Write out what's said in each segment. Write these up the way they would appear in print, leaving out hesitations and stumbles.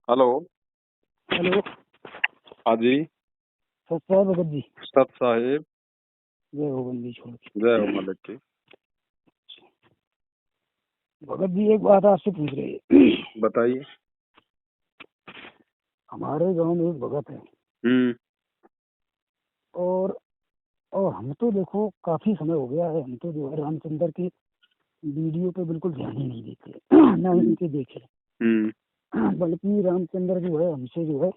Hello. Hello. हाँ जी। सत साहब भगत जी। सत साहिब। जय हो बंदी छोड़ के। जय हो मालिक की। भगत जी एक बात आपसे पूछ रहे। बताइए। हमारे गांव में एक भगत है हम्म। और हम तो देखो काफी समय हो गया है, हम तो जो है रामचंद्र की वीडियो पे बिल्कुल ध्यान ही नहीं देते ना ही उनके देखे। बल्कि रामचंद्र जो है हमसे जो है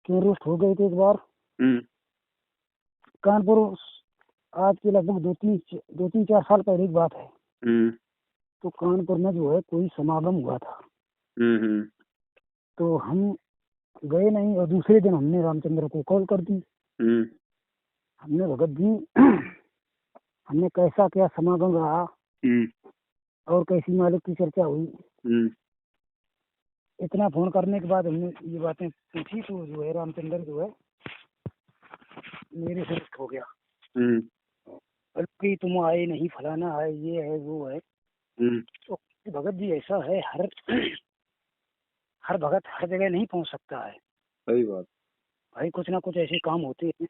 क्यों रोस्ट हो गए थे एक बार कानपुर। आज के लगभग दो तीन 4 साल पहले की बात है। तो कानपुर में जो है कोई समागम हुआ था। तो हम गए नहीं और दूसरे दिन हमने रामचंद्र को कॉल कर दी। हमने भगत जी हमने कैसा क्या समागम रहा और कैसी मालिक की चर्चा हुई। इतना फोन करने के बाद हमने ये बातें पूछी तो जो है रामचंद्र जो है मेरे से रुष्ट हो गया। बल्कि तुम आए नहीं, फलाना है, ये है, वो है। तो भगत जी ऐसा है, हर भगत हर जगह नहीं पहुंच सकता है। सही बात। भाई कुछ ना कुछ ऐसे काम होते हैं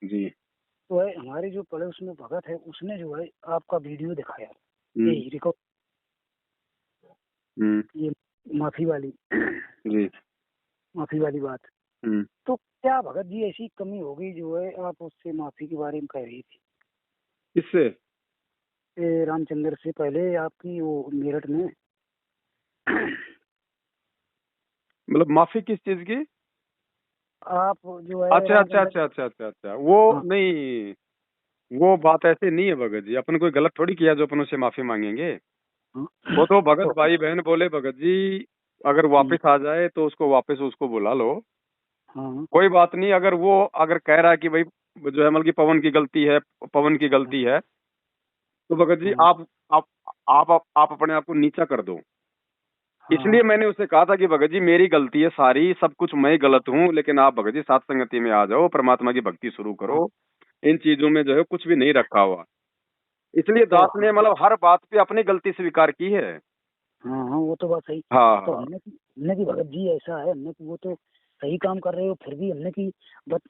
जी। तो है। हमारे जो पड़ोस में भगत है उसने जो है आपका वीडियो दिखाया, ये रिकॉर्ड, ये माफी वाली जी। माफी वाली बात। तो क्या भगत जी ऐसी कमी हो गई जो है आप उससे माफी के बारे में कह रही थी? किससे? रामचंद्र से पहले आपकी वो मेरठ में मतलब माफी किस चीज की? आप जो है अच्छा अच्छा अच्छा अच्छा अच्छा अच्छा वो हाँ। नहीं, वो बात ऐसे नहीं है भगत जी। अपन कोई गलत थोड़ी किया जो अपन उससे माफी मांगेंगे। हाँ। वो तो भगत भाई बहन बोले भगत जी अगर वापस आ जाए तो उसको वापस उसको बुला लो। हाँ। कोई बात नहीं। अगर कह रहा है कि भाई जो है मतलब कि पवन की गलती है, पवन की गलती है, तो भगत जी हाँ। आप अपने आप को नीचा कर दो। हाँ। इसलिए मैंने उसे कहा था कि भगत जी मेरी गलती है सारी, सब कुछ मैं गलत हूँ, लेकिन आप भगत जी सात संगति में आ जाओ, परमात्मा की भक्ति शुरू हाँ। करो। इन चीजों में जो है कुछ भी नहीं रखा हुआ। इसलिए तो दास ने मतलब हर बात पे अपनी गलती स्वीकार की है। हाँ हाँ वो तो बात सही। हाँ तो हाँ हमने की भगत जी ऐसा है, हमने की वो तो सही काम कर रहे हो फिर भी हमने की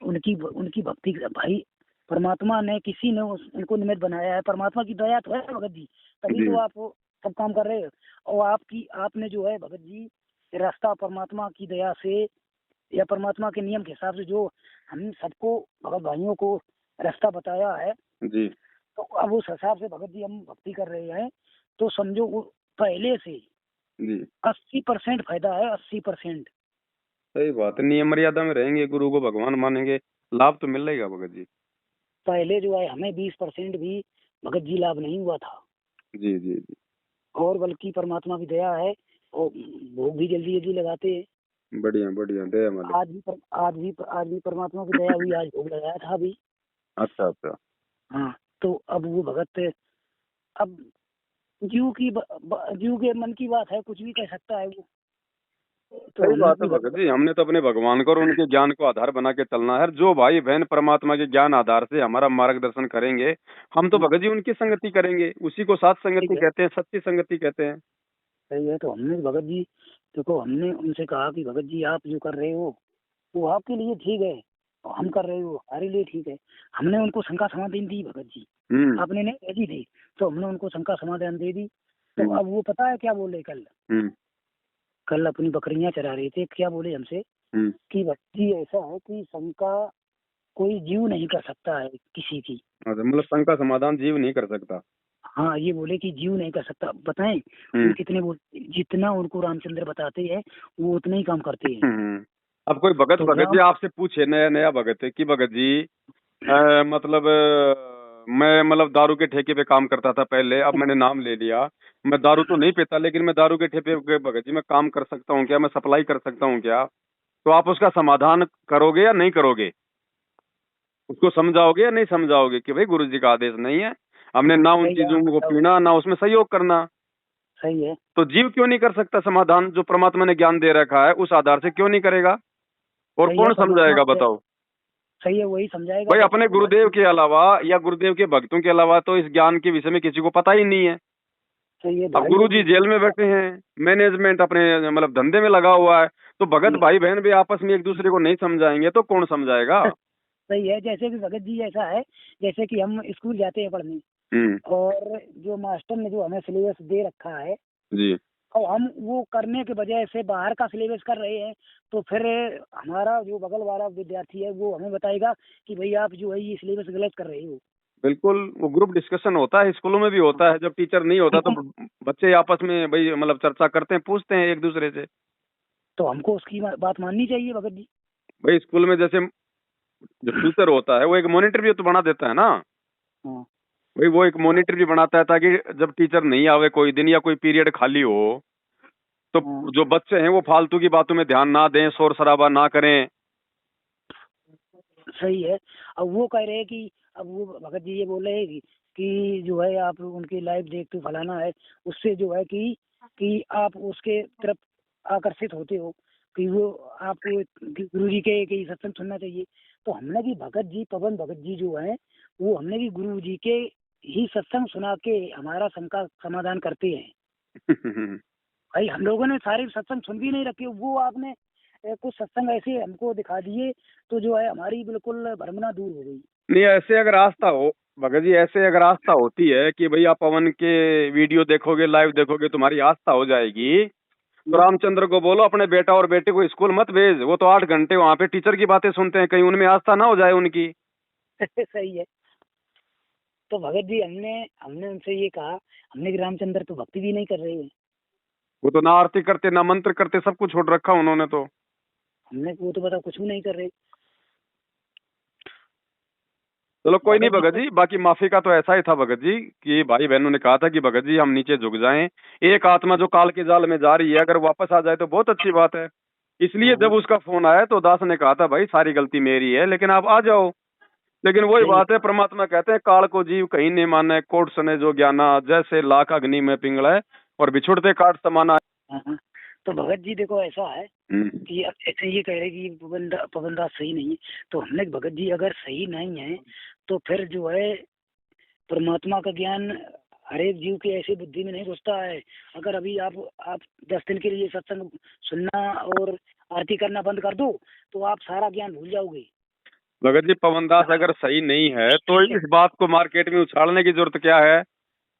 उनकी उनकी भक्ति भाई परमात्मा ने किसी ने उनको निमित्त बनाया है। परमात्मा की दया तो है भगत जी, तभी जी तो आप सब काम कर रहे हो। और आपने जो है भगत जी रास्ता परमात्मा की दया से या परमात्मा के नियम के हिसाब से जो हम सबको भगत भाइयों को रास्ता बताया है, जी तो अब उस हिसाब से भगत जी हम भक्ति कर रहे हैं। तो समझो वो पहले से जी 80% फायदा है, 80%। सही बात है। नियम मर्यादा में रहेंगे, गुरु को भगवान मानेंगे, लाभ तो मिलेगा भगत जी। पहले जो है हमें 20% भी भगत जी लाभ नहीं हुआ था। जी जी जी। और बल्कि परमात्मा की दया है और भोग भी जल्दी जल्दी लगाते हैं। बढ़िया बढ़िया, दया मालिक। आज भी परमात्मा की दया हुई, आज भोग लगाया था अभी। अच्छा अच्छा। हाँ। तो अब वो भगत अब जीव के मन की बात है, कुछ भी कह सकता है वो। तो सही हमने बात है की भगत जी। हमने तो अपने भगवान को और उनके ज्ञान को आधार बना के चलना है। जो भाई बहन परमात्मा के ज्ञान आधार से हमारा मार्गदर्शन करेंगे, हम तो हाँ, भगत जी उनकी संगति करेंगे। उसी को सात ठीक संगति है, कहते हैं, सच्ची संगति कहते हैं। सही है। तो हमने भगत जी देखो हमने उनसे कहा कि भगत जी आप जो कर रहे हो वो आपके लिए ठीक है और हम कर रहे हो हमारे लिए ठीक है। हमने उनको शंका समाधान दी भगत जी, हम्म आपने नहीं भेजी थी तो हमने उनको शंका समाधान दे दी। तो हम्म अब वो पता है क्या बोले कल? हम्म कल अपनी बकरियां चरा रहे थे, क्या बोले हमसे हम्म। कि भगत जी ऐसा है कि शंका कोई जीव नहीं कर सकता है किसी की। अच्छा, मतलब शंका समाधान जीव नहीं कर सकता। हाँ ये बोले कि जीव नहीं कर सकता। बताएं वो कितने बोलते, जितना उनको रामचंद्र बताते हैं वो उतना ही काम करते हैं। अब कोई भगत तो भगत जी राम आपसे पूछे, नया नया भगत है कि भगत जी मतलब मैं मतलब दारू के ठेके पे काम करता था पहले, अब मैंने नाम ले लिया। मैं दारू तो नहीं पीता, लेकिन मैं दारू के ठेके पे भगत जी मैं काम कर सकता हूँ क्या? मैं सप्लाई कर सकता हूँ क्या? तो आप उसका समाधान करोगे या नहीं करोगे? उसको समझाओगे या नहीं समझाओगे कि भाई गुरु जी का आदेश नहीं है, हमने ना उन सही है, चीजों को पीना ना उसमें सहयोग करना। सही है, तो जीव क्यों नहीं कर सकता समाधान? जो परमात्मा ने ज्ञान दे रखा है उस आधार से क्यों नहीं करेगा? और सही है। कौन परमात्मा समझाएगा बताओ? सही है, वही समझाएगा भाई बस अपने भगत गुरुदेव जी। के अलावा या गुरुदेव के भक्तों के अलावा तो इस ज्ञान के विषय में किसी को पता ही नहीं है। सही है अब भाई। गुरुजी जेल में बैठे हैं, मैनेजमेंट अपने मतलब धंधे में लगा हुआ है, तो भगत भाई बहन भी आपस में एक दूसरे को नहीं समझाएंगे तो कौन समझाएगा। सही है, जैसे कि भगत जी ऐसा है, जैसे कि हम स्कूल जाते हैं पढ़ने, और जो मास्टर ने जो हमें सिलेबस दे रखा है जी, और हम वो करने के बजाय से बाहर का सिलेबस कर रहे हैं, तो फिर हमारा जो बगल वाला विद्यार्थी है वो हमें बताएगा कि भाई आप जो है ये सिलेबस गलत कर रहे हो। बिल्कुल। वो ग्रुप डिस्कशन होता है, स्कूलों में भी होता है, जब टीचर नहीं होता तो हमको बच्चे आपस में भाई मतलब चर्चा करते हैं, पूछते हैं एक दूसरे से। तो हमको उसकी बात माननी चाहिए भगत जी। भाई स्कूल में जैसे जो टीचर होता है वो एक मॉनिटर भी तो बना देता है ना। हाँ भाई वो एक मॉनिटर भी बनाता है ताकि जब टीचर नहीं आवे कोई दिन या कोई पीरियड खाली हो तो हाँ। जो बच्चे हैं वो फालतू की बातों में ध्यान ना दें, शोर शराबा ना करें। सही है। अब वो कह रहे हैं कि अब वो भगत जी ये बोल रहे हैं कि जो है आप उनकी लाइव देखते हो फलाना है, उससे जो है कि आप उसके तरफ आकर्षित होते हो कि वो आपको गुरु जी के सत्संग सुनना चाहिए। तो हमने भी भगत जी, पवन भगत जी जो है वो हमने भी गुरु जी के ही सत्संग सुना के हमारा शंका समाधान करते हैं। भाई हम लोगों ने सारे सत्संग सुन भी नहीं रखे, वो आपने कुछ सत्संग ऐसे हमको दिखा दिए तो जो है हमारी बिल्कुल भ्रमना दूर हो गई। नहीं, ऐसे अगर आस्था हो भगत जी, ऐसे अगर आस्था होती है कि भैया पवन के वीडियो देखोगे, लाइव देखोगे, तुम्हारी आस्था हो जाएगी, तो रामचंद्र को बोलो अपने बेटा और बेटे को स्कूल मत भेज, वो तो 8 घंटे वहां पे टीचर की बातें सुनते हैं, कहीं उनमें आस्था ना हो जाए उनकी। सही है। तो भगत जी हमने हमने उनसे ये कहा, हमने कि रामचंद्र तो भक्ति भी नहीं कर रहे हैं। वो तो ना आरती करते ना मंत्र करते, सब कुछ छोड़ रखा उन्होंने तो। हमने वो तो पता कुछ भी नहीं कर रहे। चलो कोई नहीं भगत जी भगत जी, बाकी माफी का तो ऐसा ही था भगत जी कि भाई बहनों ने कहा था कि भगत जी हम नीचे झुक जाएं, एक आत्मा जो काल के जाल में जा रही है अगर वापस आ जाए तो बहुत अच्छी बात है। इसलिए हाँ जब उसका फोन आया तो दास ने कहा था भाई सारी गलती मेरी है लेकिन आप आ जाओ। लेकिन वही सही बात है, परमात्मा कहते हैं काल को जीव कहीं नहीं माने, कोट सने जो ज्ञाना, जैसे लाख अग्नि में पिंगला और बिछुड़ते काट समाना। हाँ हाँ। तो भगत जी देखो ऐसा है कि अब ऐसे ये कह रहे कि पवन दास सही नहीं है, तो हमने कहा, भगत जी अगर सही नहीं है तो फिर जो है परमात्मा का ज्ञान हर एक जीव की ऐसी बुद्धि में नहीं घुसता है। अगर अभी आप 10 दिन के लिए सत्संग सुनना और आरती करना बंद कर दो तो आप सारा ज्ञान भूल जाओगे। भगत जी पवन दास अगर सही नहीं है तो इस बात को मार्केट में उछालने की जरूरत क्या है?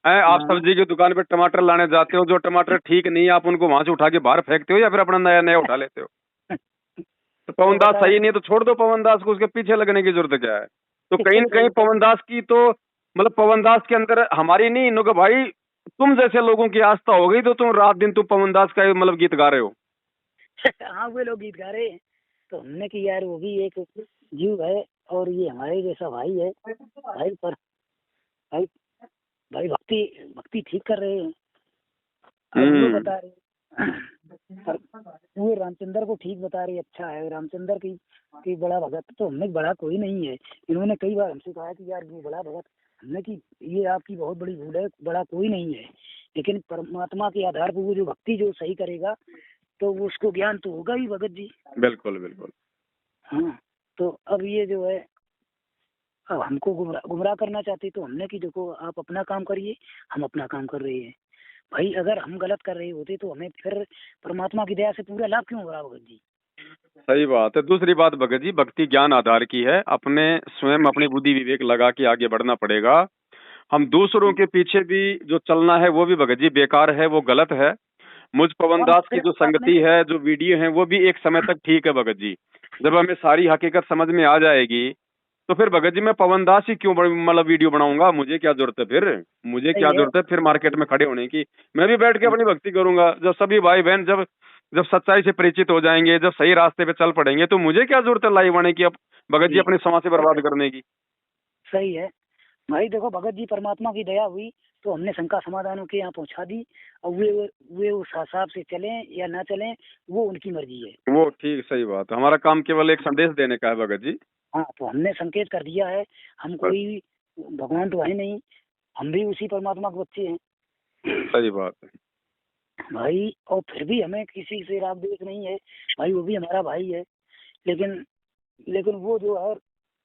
आप हाँ सब्जी की दुकान पे टमाटर लाने जाते हो, जो टमाटर ठीक नहीं है आप उनको वहां से उठा के बाहर फेंकते हो या फिर अपना नया नया उठा लेते हो? तो तो पवन दास बताओ। सही नहीं है तो छोड़ दो पवन दास को, उसके पीछे लगने की जरूरत क्या है? तो कहीं न सही कहीं है। पवन दास की तो मतलब पवन दास के अंदर हमारी नहीं, इन्हों भाई तुम जैसे लोगों की आस्था हो गई तो तुम रात दिन तुम पवन दास का मतलब गीत गा रहे हो। हाँ वे लोग गीत गा रहे हैं, तो हमने कि यार वो भी एक जीव है और ये हमारे जैसा भाई है। भाई पर भाई भाई भक्ति भक्ति ठीक कर रहे हैं। अब वो हम्म। बता रहे पर वो रामचंद्र को ठीक बता रही, अच्छा है रामचंद्र की बड़ा भगत, तो हमने बड़ा कोई नहीं है। इन्होंने कई बार हमसे कहा कि यार ये बड़ा भगत, हमने कि ये आपकी बहुत बड़ी भूल है, बड़ा कोई नहीं है। लेकिन परमात्मा के आधार पर वो जो भक्ति जो सही करेगा तो वो उसको ज्ञान तो होगा ही भगत जी। बिल्कुल बिल्कुल। हाँ। तो अब ये जो है अब हमको गुमराह करना चाहते, तो हमने कि देखो आप अपना काम करिए, हम अपना काम कर रहे हैं। भाई अगर हम गलत कर रहे होते तो हमें फिर परमात्मा की दया से पूरा लाभ क्यों हो रहा भगत जी। सही बात है। दूसरी बात भगत जी, भक्ति ज्ञान आधार की है, अपने स्वयं अपनी बुद्धि विवेक लगा के आगे बढ़ना पड़ेगा। हम दूसरों के पीछे भी जो चलना है वो भी भगत जी बेकार है, वो गलत है। मुझ पवन और दास की फिर जो आपने संगति है, जो वीडियो है, वो भी एक समय तक ठीक है भगत जी। जब हमें सारी हकीकत समझ में आ जाएगी तो फिर भगत जी मैं पवन दास ही क्यों मतलब वीडियो बनाऊंगा? मुझे क्या जरूरत है फिर? मुझे क्या सही है। जरूरत है फिर मार्केट में खड़े होने की? मैं भी बैठ के अपनी भक्ति करूंगा। जब सभी भाई बहन जब जब सच्चाई से परिचित हो जाएंगे, जब सही रास्ते पे चल पड़ेंगे, तो मुझे क्या जरूरत है लाइव आने की अब भगत जी जी अपने समय से बर्बाद करने की? सही है। भाई देखो भगत जी परमात्मा की दया हुई तो हमने शंका समाधान के यहाँ पहुँचा दी। और वे उस हिसाब से चलें या ना चलें वो उनकी मर्जी है। वो ठीक, सही बात है। हमारा काम केवल एक संदेश देने का है भगत जी। हाँ तो हमने संकेत कर दिया है। हम बस, कोई भगवान तो है नहीं, हम भी उसी परमात्मा के बच्चे हैं। सही बात है। भाई और फिर भी हमें किसी से राग द्वेष नहीं है। भाई वो भी हमारा भाई है। लेकिन लेकिन वो जो है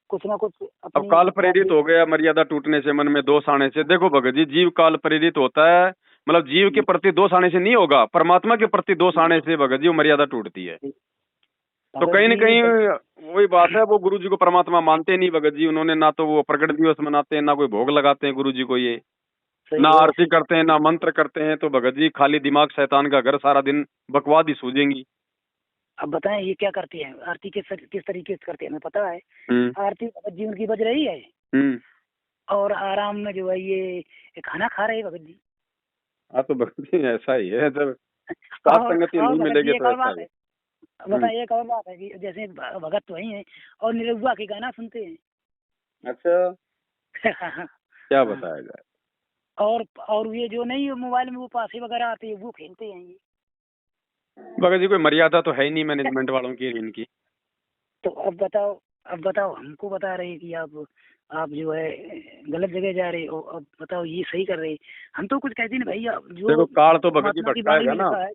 कुछ ना कुछ अब अपनी काल राग प्रेरित द्वेष। हो गया, मर्यादा टूटने से, मन में दोष आने से। देखो भगत जी, जीव काल प्रेरित होता है, मतलब जीव के प्रति दोष आने से नहीं होगा, परमात्मा के प्रति दोष आने से भगत जी वो मर्यादा टूटती है। तो कहीं न कहीं वही बात है, वो गुरु जी को परमात्मा मानते नहीं भगत जी। उन्होंने ना तो वो प्रकट दिवस मनाते हैं, ना कोई भोग लगाते हैं गुरु जी को, ये ना आरती करते हैं, ना मंत्र करते हैं। तो भगत जी खाली दिमाग शैतान का घर, सारा दिन बकवाद ही सूझेंगी। अब बताएं ये क्या करती है, आरती किस तरीके से करती है हमें पता है। आरती भगत जी उनकी बज रही है और आराम में जो है ये खाना खा रहे हैं भगत जी। हाँ तो भगत जी ऐसा ही है, जब साथ संगति नहीं मिलेगी तो ऐसा है। बताइए एक और बात है कि जैसे भगत तो वही है और निरहुआ के गाना सुनते हैं। अच्छा क्या बताया जाए। और ये जो नहीं मोबाइल में वो पासे वगैरह आते हैं वो खेलते हैं ये। भगत जी कोई मर्यादा तो है ही नहीं मैनेजमेंट वालों की इनकी। तो अब बताओ हमको बता रहे हैं कि आप जो है गलत जगह जा रहे हो। अब बताओ ये सही कर रहे हैं, हम तो कुछ कहते नहीं भैया। जो देखो काल तो भगत जी भटकाएगा ना,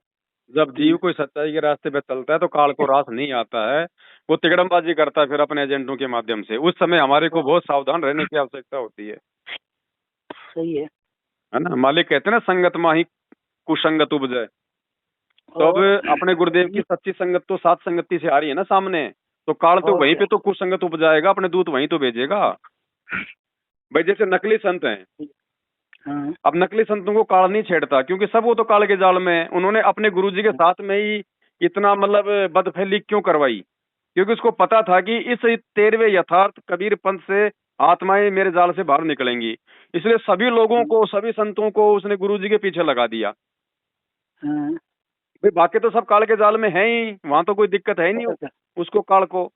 जब जीव कोई सच्चाई के रास्ते पे चलता है तो काल को रास नहीं आता है, वो तिकड़मबाजी करता है फिर अपने एजेंटों के माध्यम से। उस समय हमारे को बहुत सावधान रहने की आवश्यकता होती है। सही है ना, मालिक कहते हैं ना संगत माही कुसंगत उपजय। तो अब अपने गुरुदेव की सच्ची संगत तो सात संगति से आ रही है ना सामने, तो काल तो वहीं पे तो कुसंगत उपजाएगा, अपने दूत वहीं तो भेजेगा। भाई जैसे नकली संत हैं, अब नकली संतों को काल नहीं छेड़ता क्योंकि सब वो तो काल के जाल में है। उन्होंने अपने गुरुजी के साथ में ही इतना मतलब बदफैली क्यों करवाई, क्योंकि उसको पता था कि इस 13वें यथार्थ कबीर पंथ से आत्माएं मेरे जाल से बाहर निकलेंगी। इसलिए सभी लोगों को, सभी संतों को उसने गुरुजी के पीछे लगा दिया। भाई बाकी तो सब काल के जाल में है ही, वहां तो कोई दिक्कत है ही नहीं उसको काल को।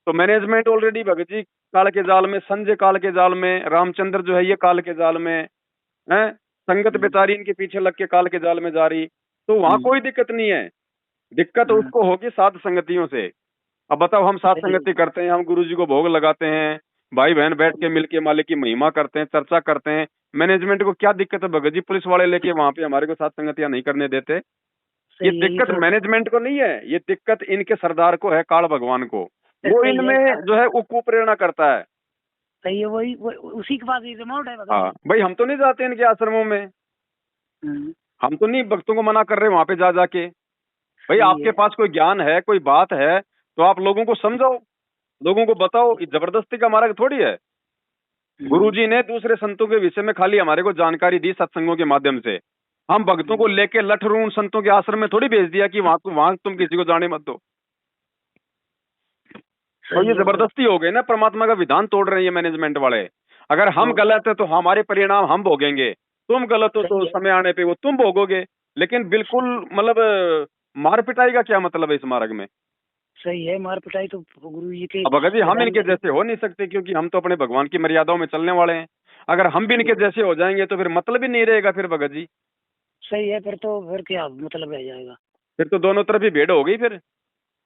तो मैनेजमेंट ऑलरेडी भगत जी काल के जाल में, संजय काल के जाल में, रामचंद्र जो है ये काल के जाल में है, संगत बेचारी इनके पीछे लग के काल के जाल में जा रही। तो वहां कोई दिक्कत नहीं है, दिक्कत उसको होगी साध संगतियों से। अब बताओ हम साध संगति करते हैं, हम गुरु जी को भोग लगाते हैं, भाई बहन बैठ के मिलके मालिक की महिमा करते हैं, चर्चा करते हैं। मैनेजमेंट को क्या दिक्कत है भगत जी, पुलिस वाले लेके वहां पे हमारे को साध संगतियां नहीं करने देते। ये दिक्कत मैनेजमेंट को नहीं है, ये दिक्कत इनके सरदार को है, काल भगवान को। वो इनमें जो है कुप्रेरणा करता है। सही है, वही उसी के पास रिमोट है। हाँ भाई हम तो नहीं जाते इनके आश्रमों में, हम तो नहीं भक्तों को मना कर रहे वहां पे जा जाके। भाई आपके पास कोई ज्ञान है, कोई बात है तो आप लोगों को समझाओ, लोगों को बताओ। जबरदस्ती का मार्ग थोड़ी है। गुरुजी ने दूसरे संतों के विषय में खाली हमारे को जानकारी दी सत्संगों के माध्यम से। हम भक्तों को लेके लठरू संतों के आश्रम में थोड़ी भेज दिया कि वहां तुम किसी को जाने मत दो। तो ये जबरदस्ती हो गई ना, परमात्मा का विधान तोड़ रहे हैं ये मैनेजमेंट वाले। अगर हम गलत है तो हमारे परिणाम हम भोगेंगे, तुम गलत हो तो समय आने पे वो तुम भोगोगे। लेकिन बिल्कुल मतलब मार पिटाई का क्या मतलब है इस मार्ग में। सही है, मार पिटाई तो गुरु जी के। भगत जी हम इनके जैसे हो नहीं सकते क्योंकि हम तो अपने भगवान की मर्यादाओं में चलने वाले हैं। अगर हम भी इनके जैसे हो जाएंगे तो फिर मतलब ही नहीं रहेगा फिर भगत जी। सही है, फिर क्या मतलब रह जाएगा, फिर तो दोनों तरफ ही भीड़ हो गई फिर।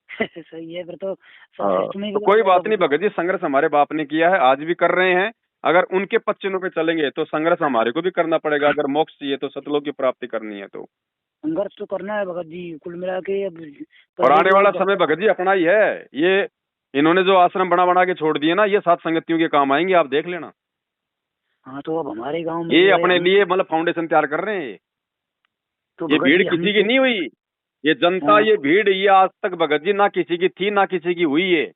सही है फिर तो कोई बात नहीं भगत जी, संघर्ष हमारे बाप ने किया है, आज भी कर रहे हैं। अगर उनके पच्चीनों पे चलेंगे तो संघर्ष हमारे को भी करना पड़ेगा। अगर मोक्ष चाहिए तो सतलोक की प्राप्ति करनी है तो संघर्ष तो करना है भगत जी, कुल मिला के। अब और आने वाला समय भगत जी अपना ही है। ये इन्होंने जो आश्रम बना बना के छोड़ दिए ना, ये सात संगतियों के काम आएंगे, आप देख लेना। हाँ तो अब हमारे गांव में ये अपने लिए मतलब फाउंडेशन तैयार कर रहे हैं। तो ये भीड़ किसी की नहीं हुई, ये जनता, ये भीड़ ये आज तक भगत जी ना किसी की थी ना किसी की हुई है,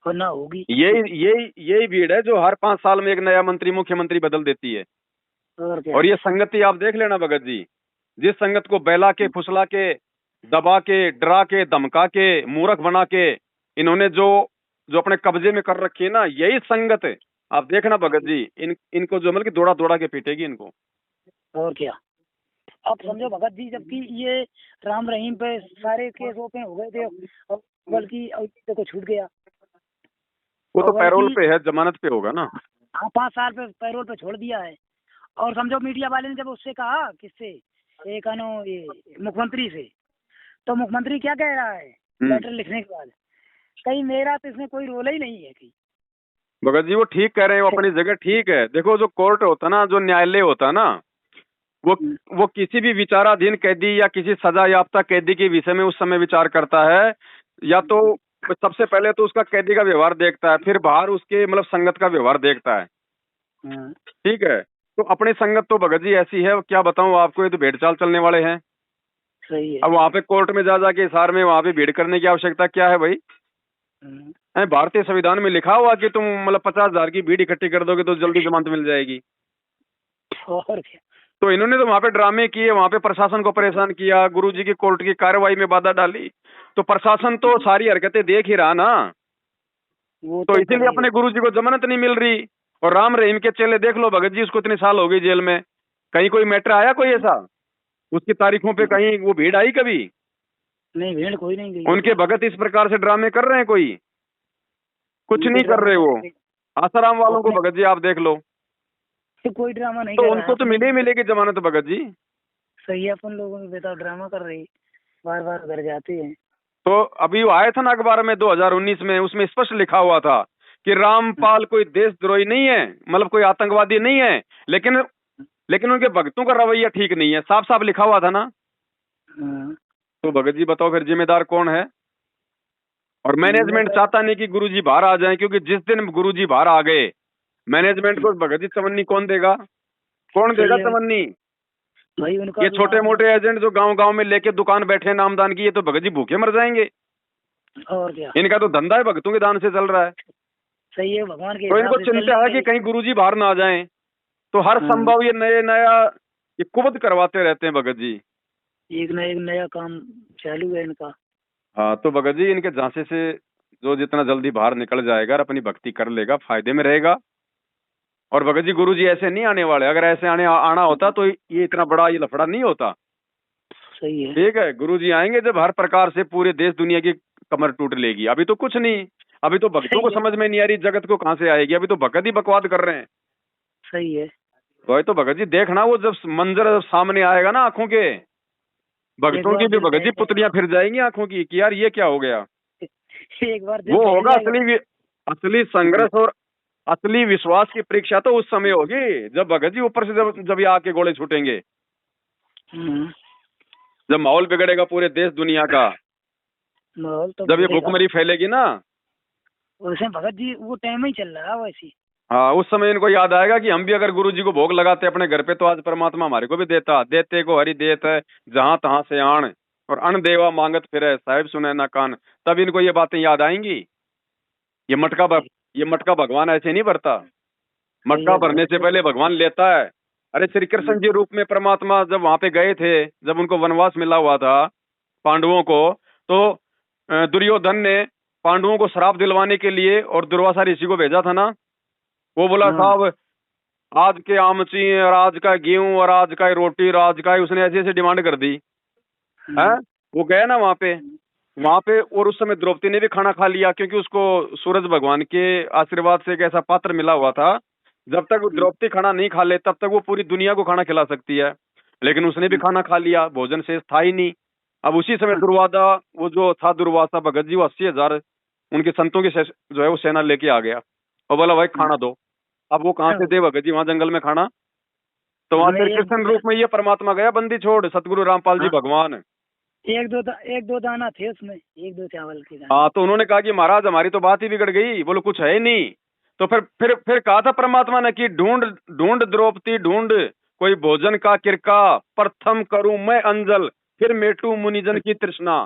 और ना होगी। यही भीड़ है जो हर 5 साल में एक नया मंत्री मुख्यमंत्री बदल देती है। और ये संगति आप देख लेना भगत जी, जिस संगत को बैला के, फुसला के, दबा के, डरा के, धमका के, मूर्ख बना के इन्होंने जो अपने कब्जे में कर रखी है ना, यही संगत है। आप देखना भगत जी, इनको जो मतलब कि दौड़ा दौड़ा के पीटेगी इनको। और क्या, अब समझो भगत जी, जबकि ये राम रहीम पे सारे केस ओपन हो गए थे, बल्कि को छूट गया। वो तो पैरोल पे है, जमानत पे होगा ना। हाँ 5 साल पे पैरोल पे छोड़ दिया है। और समझो मीडिया वाले ने जब उससे कहा, किससे, ये मुख्यमंत्री से, तो मुख्यमंत्री क्या कह रहा है लेटर लिखने के बाद, कहीं मेरा तो इसमें कोई रोल ही नहीं है। कहीं भगत जी वो ठीक कह रहे हैं, वो अपनी जगह ठीक है। देखो जो कोर्ट होता ना, जो न्यायालय होता ना, वो किसी भी विचाराधीन कैदी या किसी सजा याफ्ता कैदी के विषय में उस समय विचार करता है। या तो सबसे पहले तो उसका कैदी का व्यवहार देखता है, फिर बाहर उसके मतलब संगत का व्यवहार देखता है, ठीक है। तो अपनी संगत तो भगत जी ऐसी है, क्या बताऊं आपको, ये तो भेड़ चाल चलने वाले हैं। सही है। अब वहां पे कोर्ट में जा जाके हिसार में वहां पे भीड़ करने की आवश्यकता क्या है भाई? हम्म, भारतीय संविधान में लिखा हुआ कि तुम मतलब 50,000 की भीड़ इकट्ठी कर दोगे तो जल्दी जमानत मिल जाएगी। और क्या। तो इन्होंने तो वहां पे ड्रामे किए, वहां पे प्रशासन को परेशान किया, गुरुजी की कोर्ट की कार्रवाई में बाधा डाली। तो प्रशासन तो सारी हरकतें देख ही रहा ना। वो तो तो इसीलिए करेगा। अपने गुरुजी को जमानत नहीं मिल रही। और राम रहीम के चेले देख लो, भगत जी उसको इतने साल हो गए जेल में, कहीं कोई मैटर आया कोई ऐसा? उसकी तारीखों पे कहीं वो भीड़ आई कभी? नहीं, भीड़ कोई नहीं गई उनके होगी। भगत इस प्रकार से ड्रामे कर रहे हैं कोई? कुछ उनके नहीं कर ड्रामा रहे वो। करेंगे। आसाराम वो वालों को अपने भगत जी आप देख लो, से कोई ड्रामा नहीं तो कर रहा है उनको तो अपने। मिले ही मिलेगी जमानत भगत जी। सही है, अपन लोगों में बेटा ड्रामा कर रही, बार बार घर जाते हैं। तो अभी वो आया था ना अखबार में 2019 में, उसमें स्पष्ट लिखा हुआ था कि रामपाल कोई देशद्रोही नहीं है, मतलब कोई आतंकवादी नहीं है, लेकिन लेकिन उनके भक्तों का रवैया ठीक नहीं है, साफ साफ लिखा हुआ था ना। हाँ, तो भगत जी बताओ फिर जिम्मेदार कौन है? और मैनेजमेंट जिम्मेदार। चाहता नहीं कि गुरुजी बाहर आ जाएं, क्योंकि जिस दिन गुरुजी बाहर आ गए, मैनेजमेंट को भगत जी चवन्नी कौन देगा? कौन सही देगा है चवन्नी? भाई, उनका ये भी छोटे नाम मोटे एजेंट जो गांव गांव में लेके दुकान बैठे हैं नामदान की, ये तो भगत जी भूखे मर जाएंगे। और क्या। इनका तो धंधा है भक्तों के दान से चल रहा है। सही है, भगवान के तो हिसाब इनको से चिंता है चलने कि के। कहीं गुरुजी बाहर ना आ जाएं। तो हर हाँ, संभव ये नए नया ये कुबद करवाते रहते हैं भगत जी। एक नया काम चालू है इनका। हाँ, तो भगत जी इनके झांसे से जो जितना जल्दी बाहर निकल जाएगा और अपनी भक्ति कर लेगा, फायदे में रहेगा। और भगत जी गुरु जी ऐसे नहीं आने वाले, अगर ऐसे आना होता तो ये इतना बड़ा ये लफड़ा नहीं होता। सही है। ठीक है, गुरु जी आएंगे जब हर प्रकार से पूरे देश दुनिया की कमर टूट लेगी। अभी तो कुछ नहीं, अभी तो भक्तों को सही है। समझ में नहीं आ रही जगत को कहाँ से आएगी, अभी तो भगत ही बकवाद कर रहे हैं। सही है। वही तो भगत जी देखना, वो जब मंजर सामने आएगा ना आंखों के, एक भक्तों बार की भी दिल भगत जी बहल पुतलियां जाएगा। फिर जाएंगी आंखों की कि यार ये क्या हो गया। एक बार दिल वो बहल होगा जाएगा। असली संघर्ष और असली विश्वास की परीक्षा तो उस समय होगी जब भगत जी ऊपर से जब ये आके गोले छूटेंगे, हम्म, जब माहौल बिगड़ेगा पूरे देश दुनिया का, माहौल तो जब ये बिगड़ेगा। भुखमरी फैलेगी ना। वैसे भगत जी वो टाइम ही चल रहा है वैसे। हाँ, उस समय इनको याद आएगा कि हम भी अगर गुरु जी को भोग लगाते अपने घर पे तो आज परमात्मा हमारे को भी देता। देते को हरि देत है जहां तहां से आण, और अन्न देवा मांगत फिरे साहिब सुने ना कान। तब इनको ये बातें याद आएंगी। ये मटका ये मटका भगवान ऐसे नहीं भरता, सही मटका है भरने से भगत पहले भगवान लेता है। अरे श्री कृष्ण जी जी। रूप में परमात्मा जब वहां पे गए थे, जब उनको वनवास मिला हुआ था पांडवों को, तो दुर्योधन ने पांडवों को श्राप दिलवाने के लिए और दुर्वासा ऋषि को भेजा था ना। वो बोला हाँ। साहब आज के आमची और आज का गेहूं और आज का रोटी और आज का उसने ऐसी ऐसी डिमांड कर दी है। वो गया ना वहां पे और उस समय द्रौपदी ने भी खाना खा लिया, क्योंकि उसको सूरज भगवान के आशीर्वाद से एक ऐसा पात्र मिला हुआ था, जब तक द्रौपदी खाना नहीं खा ले तब तक वो पूरी दुनिया को खाना खिला सकती है। लेकिन उसने भी खाना खा लिया, भोजन शेष था ही नहीं। अब उसी समय दुर्वासा, वो जो था दुर्वासा भगत जी, वो 80,000 उनके संतों की जो है वो सेना लेके आ गया और बोला भाई खाना दो। अब वो कहाँ से दे भगत जी वहां जंगल में खाना? तो वहां हमें श्री कृष्ण रूप में ये परमात्मा गया बंदी छोड़, सतगुरु रामपाल जी भगवान। एक दो दाना थे उसमें, एक दो चावल के दाने। हाँ, तो उन्होंने कहा कि महाराज हमारी तो बात ही बिगड़ गई, बोलो कुछ है ही नहीं। तो फिर कहा था परमात्मा ने कि ढूंढ ढूंढ द्रौपदी ढूंढ, कोई भोजन का किरका, प्रथम करूं मैं अंजल, फिर मेटू मुनिजन की तृष्णा।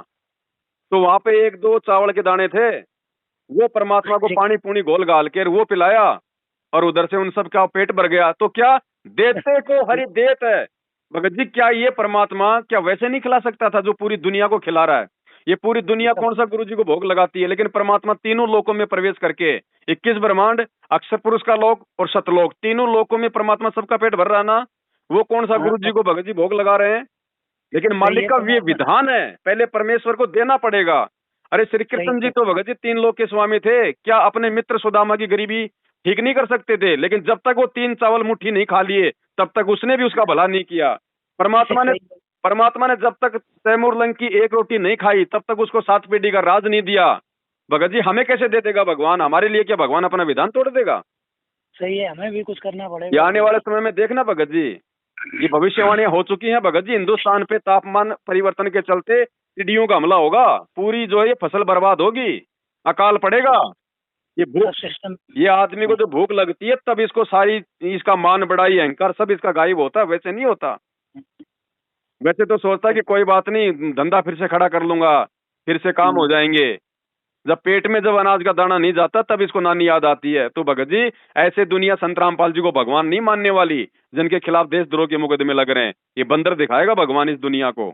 तो वहां पे एक दो चावल के दाने थे, वो परमात्मा को पानी पूनी घोल घाल के वो पिलाया और उधर से उन सब का पेट भर गया। तो क्या देते को हरि देत है भगत जी, क्या ये परमात्मा क्या वैसे नहीं खिला सकता था जो पूरी दुनिया को खिला रहा है? ये पूरी दुनिया कौन सा गुरु जी को भोग लगाती है, लेकिन परमात्मा तीनों लोकों में प्रवेश करके 21 ब्रह्मांड, अक्षर पुरुष का लोक और सतलोक, तीनों लोकों में परमात्मा सबका पेट भर रहा है ना। वो कौन सा गुरु जी को भगत जी भोग लगा रहे हैं? लेकिन सही मालिक है का ये परमात्मा। विधान है, पहले परमेश्वर को देना पड़ेगा। अरे श्री सही कृष्ण जी है। तो भगत जी 3 लोक के स्वामी थे, क्या अपने मित्र सुदामा की गरीबी ठीक नहीं कर सकते थे? लेकिन जब तक वो 3 चावल मुट्ठी नहीं खा लिए तब तक उसने भी उसका भला नहीं किया। परमात्मा ने जब तक तैमूर लंग की 1 रोटी नहीं खाई तब तक उसको 7 पीढ़ी का राज नहीं दिया। भगत जी हमें कैसे दे देगा भगवान? हमारे लिए क्या भगवान अपना विधान तोड़ देगा? सही है, हमें भी कुछ करना ये पड़ेगा। आने वाले समय में देखना भगत जी, ये भविष्यवाणियां हो चुकी हैं भगत जी। हिंदुस्तान पे तापमान परिवर्तन के चलते टिड्डियों का हमला होगा, पूरी जो है ये फसल बर्बाद होगी, अकाल पड़ेगा। ये भूख, सिस्टम। ये आदमी को जो भूख लगती है तब इसको सारी, इसका मान बढ़ाई, अहंकार सब इसका गायब होता है, वैसे नहीं होता। वैसे तो सोचता है कि कोई बात नहीं, धंधा फिर से खड़ा कर लूंगा, फिर से काम हो जाएंगे। जब पेट में जब अनाज का दाना नहीं जाता तब इसको नानी याद आती है। तो भगत जी, ऐसे दुनिया संत रामपाल जी को भगवान नहीं मानने वाली, जिनके खिलाफ देशद्रोह के मुकदमे लग रहे हैं। ये बंदर दिखाएगा भगवान इस दुनिया को।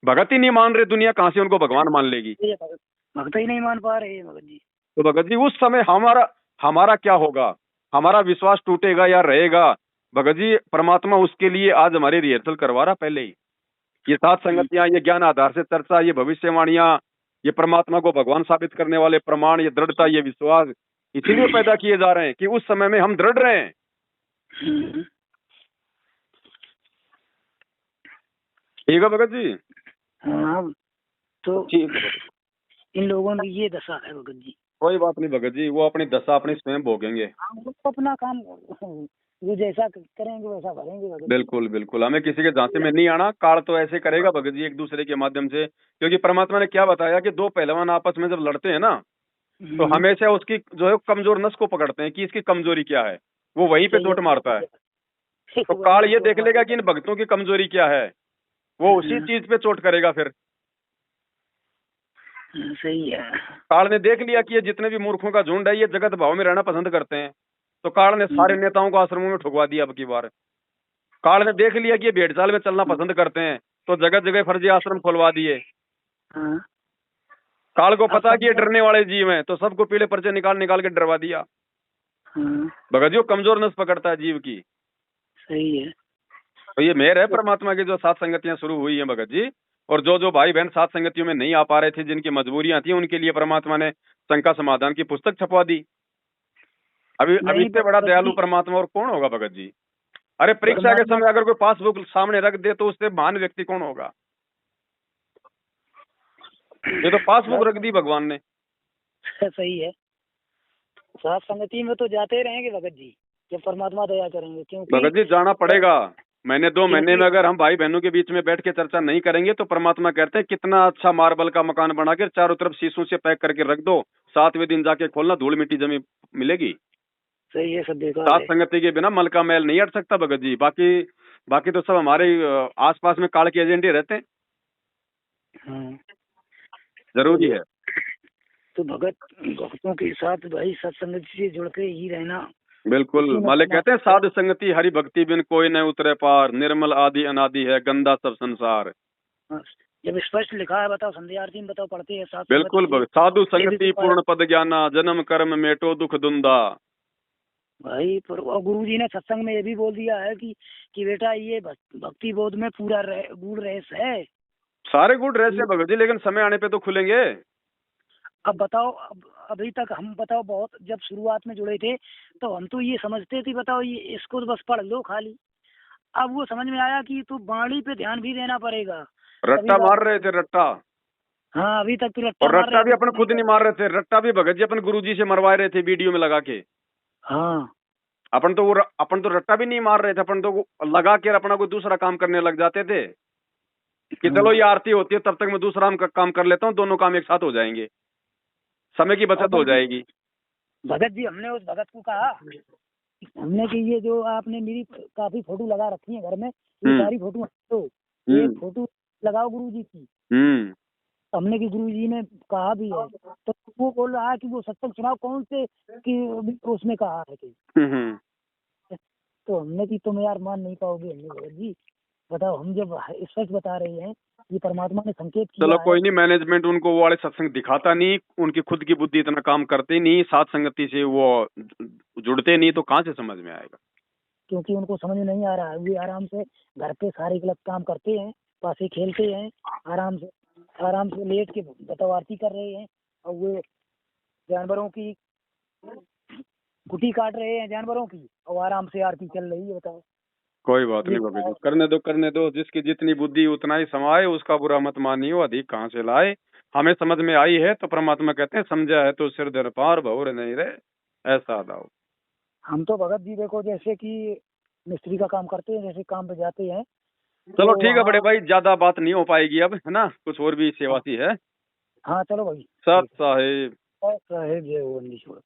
भगत ही नहीं मान रहे दुनिया, कहां से उनको भगवान मान लेगी? ये भक्त ही नहीं मान पा रहे हैं भगत जी। तो भगत जी, उस समय हमारा हमारा क्या होगा? हमारा विश्वास टूटेगा या रहेगा? भगत जी, परमात्मा उसके लिए आज हमारी रिहर्सल करवा रहा पहले ही। ये सात संगतियां, ये ज्ञान आधार से चर्चा, ये भविष्यवाणियां, ये परमात्मा को भगवान साबित करने वाले प्रमाण, ये दृढ़ता, ये विश्वास इसीलिए पैदा किए जा रहे हैं कि उस समय में हम दृढ़ रहे हैं। ठीक है भगत जी। हाँ, तो ठीक है भगत। इन लोगों की ये दशा है भगत जी। कोई बात नहीं भगत जी, वो अपनी दशा अपनी स्वयं भोगेंगे। हम लोग अपना काम वो जैसा करेंगे वैसा भरेंगे भगत जी। बिल्कुल बिल्कुल, हमें किसी के झांसे में नहीं आना। काल तो ऐसे करेगा भगत जी, एक दूसरे के माध्यम से। क्योंकि परमात्मा ने क्या बताया कि दो पहलवान आपस में जब लड़ते हैं ना, तो हमेशा उसकी जो है कमजोर नस को पकड़ते हैं कि इसकी कमजोरी क्या है, वो वहीं पे चोट मारता है। तो काल ये देख लेगा कि इन भक्तों की कमजोरी क्या है, वो उसी चीज पे चोट करेगा फिर। सही है। काल ने देख लिया कि ये जितने भी मूर्खों का झुंड है, ये जगत भाव में रहना पसंद करते हैं, तो काल ने सारे नेताओं को आश्रमों में ठुकवा दिया अब की बार। काल ने देख लिया कि ये भेड़चाल में चलना पसंद करते हैं, तो जगह जगह फर्जी आश्रम खुलवा दिए। काल को पता कि ये डरने वाले जीव हैं, तो सबको पीले पर्चे निकाल निकाल के डरवा दिया। भगत जी, कमजोर नस पकड़ता है जीव की। सही है। तो ये मेहर है परमात्मा की, जो सात संगतियां शुरू हुई हैं भगत जी। और जो जो भाई बहन सात संगतियों में नहीं आ पा रहे थे, जिनकी मजबूरियां थी, उनके लिए परमात्मा ने शंका समाधान की पुस्तक छपवा दी। अभी इससे बड़ा दयालु परमात्मा और कौन होगा भगत जी? अरे परीक्षा के समय अगर कोई पासबुक सामने रख दे तो उससे महान व्यक्ति कौन होगा? ये तो पासबुक रख दी भगवान ने। सही है। सात संगति में तो जाते रहेंगे भगत जी, जब परमात्मा दया करेंगे। क्योंकि भगत जी, जाना पड़ेगा। महीने 2 महीने में अगर हम भाई बहनों के बीच में बैठ के चर्चा नहीं करेंगे तो परमात्मा कहते हैं कितना अच्छा मार्बल का मकान बना के चारों तरफ शीशों से पैक करके रख दो, 7वें दिन जाके खोलना, धूल मिट्टी जमी मिलेगी। सही है, सब देखा। सात संगति के बिना मल का मैल नहीं हट सकता भगत जी। बाकी तो सब हमारे आसपास में काल के एजेंडे रहते हैं। जरूरी है। तो भक्तों के साथ भाई सत्संग से जुड़ के ही रहना। बिल्कुल, मालिक कहते हैं साध संगति हरि भक्ति बिन कोई न उतरे पार, निर्मल आदि अनादि है गंदा सब संसार। जब स्पष्ट लिखा है, बताओ संध्या आरती में बताओ पढ़ते हैं साथ। बिल्कुल, साधु संगति पूर्ण पद ज्ञाना, जन्म कर्म मेटो दुख दुंदा। भाई गुरु जी ने सत्संग में ये भी बोल दिया है कि बेटा ये भक्ति बोध में पूरा गुड़ रहस्य है। सारे गुड़ रहस्य भगत जी, लेकिन समय आने पे तो खुलेंगे। अब बताओ, अभी तक हम बताओ बहुत जब शुरुआत में जुड़े थे तो हम तो ये समझते थे, बताओ ये इसको तो बस पढ़ लो खाली। अब वो समझ में आया कि तो वाणी पे ध्यान भी देना पड़ेगा। रट्टा मार रहे थे, रट्टा। हाँ, अभी तक तो रट्टा भी अपन खुद नहीं मार रहे थे, रट्टा भी भगत जी अपन गुरुजी से मरवा रहे थे वीडियो में लगा के। हाँ, अपन तो रट्टा भी नहीं मार रहे थे, अपन तो लगा के अपना कोई दूसरा काम करने लग जाते थे कि चलो ये आरती होती है तब तक मैं दूसरा काम कर लेता हूँ, दोनों काम एक साथ हो जाएंगे, समय की बचत हो जाएगी। भगत जी, हमने उस भगत को कहा, हमने कि ये जो आपने मेरी काफी फोटो लगा रखी है घर में, ये सारी फोटो तो ये फोटो लगाओ गुरु जी की। हमने कि गुरु जी ने कहा भी है, तो वो बोल रहा है कि वो सत्संग सुनाओ कौन से कि उसमें कहा है कि तो हमने कि तुम यार मान नहीं पाओगे। हमने भगत जी बताओ, हम जब सच बता रहे हैं, ये परमात्मा ने संकेत किया। चलो कोई नहीं, मैनेजमेंट उनको वो वाले सत्संग दिखाता नहीं, उनकी खुद की बुद्धि इतना काम करते नहीं, साथ संगति से वो जुड़ते नहीं, तो कहाँ से समझ में आएगा? क्योंकि उनको समझ में नहीं आ रहा है। वे आराम से घर पे सारे गलत काम करते हैं, पासे खेलते हैं, आराम से लेट के बताओ आरती कर रहे हैं, और वो जानवरों की कुटी काट रहे हैं जानवरों की, और आराम से आरती चल रही है। बताओ, कोई बात नहीं बाबा जी, करने दो, जिसकी जितनी बुद्धि उतना ही समाये, उसका बुरा मत मानियो, अधिक कहाँ से लाए। हमें समझ में आई है तो परमात्मा कहते हैं समझा है तो सिर धर पार भौर नहीं रहे, ऐसा दाओ। हम तो भगत जी देखो जैसे कि मिस्त्री का काम करते हैं, जैसे काम पे जाते हैं। चलो ठीक है बड़े भाई, ज्यादा बात नहीं हो पाएगी अब, है ना, कुछ और भी सेवा सी है। हाँ चलो भाई। सत साहिब। साहेब जय हो वंदी छोड़